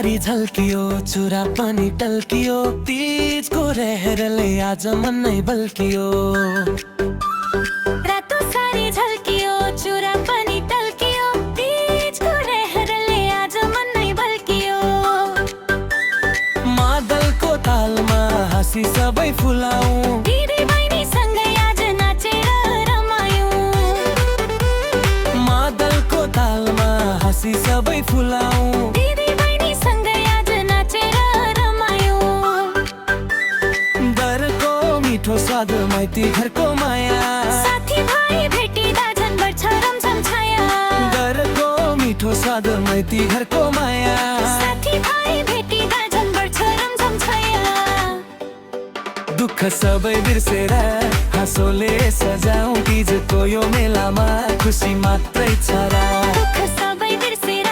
सारी झल्कियो चुरा पनि टल्कियो तीजको रेहरले आज मन नै बल्कियो। रातो सारी झल्कियो चुरा पनि टल्कियो तीजको रेहरले आज मन नै बल्कियो। मादलको तालमा हाँसी सबै फुलाउँ दिदी बहिनीसँगै आज नाचेर रमायौँ। मादलको तालमा हाँसी सबै फुलाउँ दिदी बहिनीसँगै आज नाचेर रमायौँ। घरको मिठो स्वाद माइती घरको माया साथी भाइ भेटिँदा झन् बढ्छ रमझम छाया। घरको मिठो स्वाद माइती घरको माया साथी भाइ भेटिँदा झन् बढ्छ रमझम छाया। दुःख सबै बिर्सेर हाँसोले सजाउँ तीजको यो मेलामा खुसी मात्रै छ र। दुःख सबै बिर्सेर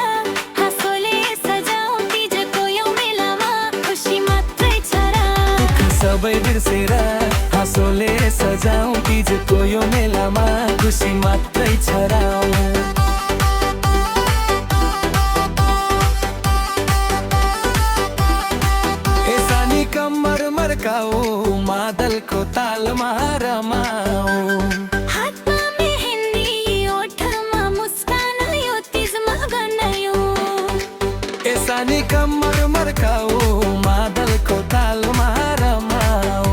हाँसोले सजाउँ तीजको यो मेलामा खुसी मात्रै छ र। दुःख सबै बिर्सेर हाँसोले सजाउँ तीजको यो मेलामा खुसी मात्रै छ र। एसानी कम्मर मर्काऊ मादलको तालमा रमाऊ। हातमा मेहन्दी ओठमा मुस्कान यो तीजमा गनायौँ। एसानी कम्मर मर्काऊ मादलको तालमा रमाऊ।